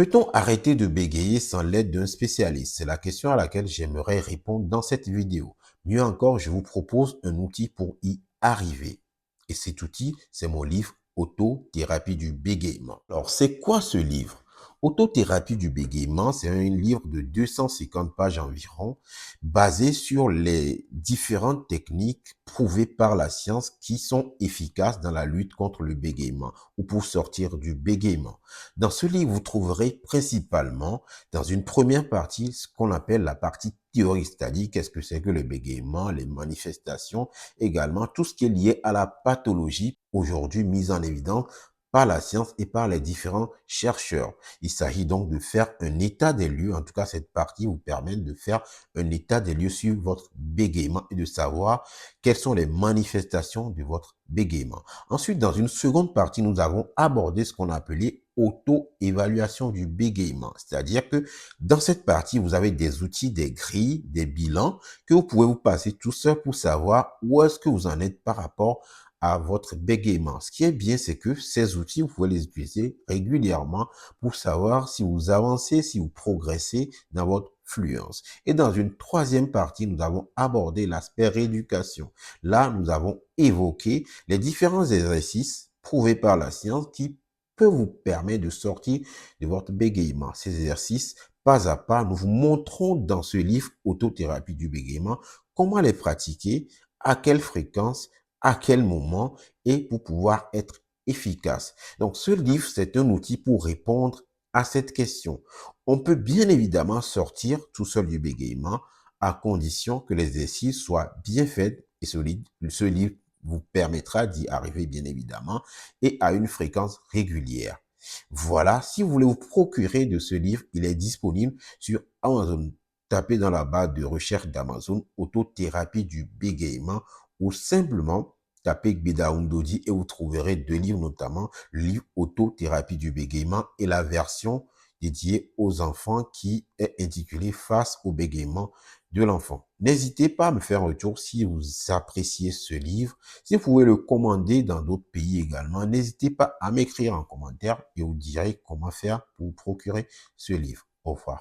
Peut-on arrêter de bégayer sans l'aide d'un spécialiste? C'est la question à laquelle j'aimerais répondre dans cette vidéo. Mieux encore, je vous propose un outil pour y arriver. Et cet outil, c'est mon livre Autothérapie du bégaiement. Alors, c'est quoi ce livre? Autothérapie du bégaiement, c'est un livre de 250 pages environ, basé sur les différentes techniques prouvées par la science qui sont efficaces dans la lutte contre le bégaiement ou pour sortir du bégaiement. Dans ce livre, vous trouverez principalement, dans une première partie, ce qu'on appelle la partie théorique, c'est-à-dire qu'est-ce que c'est que le bégaiement, les manifestations, également tout ce qui est lié à la pathologie aujourd'hui mise en évidence par la science et par les différents chercheurs. Il s'agit donc de faire un état des lieux, en tout cas cette partie vous permet de faire un état des lieux sur votre bégaiement et de savoir quelles sont les manifestations de votre bégaiement. Ensuite, dans une seconde partie, nous avons abordé ce qu'on a appelé auto-évaluation du bégaiement. C'est-à-dire que dans cette partie, vous avez des outils, des grilles, des bilans que vous pouvez vous passer tout seul pour savoir où est-ce que vous en êtes par rapport à votre bégaiement. Ce qui est bien, c'est que ces outils, vous pouvez les utiliser régulièrement pour savoir si vous avancez, si vous progressez dans votre fluence. Et dans une troisième partie, nous avons abordé l'aspect rééducation. Là, nous avons évoqué les différents exercices prouvés par la science qui peuvent vous permettre de sortir de votre bégaiement. Ces exercices, pas à pas, nous vous montrons dans ce livre Autothérapie du bégaiement comment les pratiquer, à quelle fréquence, à quel moment et pour pouvoir être efficace. Donc, ce livre, c'est un outil pour répondre à cette question. On peut bien évidemment sortir tout seul du bégaiement à condition que l'exercice soit bien fait et solide. Ce livre vous permettra d'y arriver bien évidemment et à une fréquence régulière. Voilà, si vous voulez vous procurer de ce livre, il est disponible sur Amazon. Tapez dans la barre de recherche d'Amazon Autothérapie du bégaiement ou simplement tapez Gbedaoundodi et vous trouverez deux livres, notamment le livre Autothérapie du bégaiement et la version dédiée aux enfants qui est intitulée Face au bégaiement de l'enfant. N'hésitez pas à me faire un retour si vous appréciez ce livre. Si vous pouvez le commander dans d'autres pays également, n'hésitez pas à m'écrire en commentaire et vous direz comment faire pour vous procurer ce livre. Au revoir.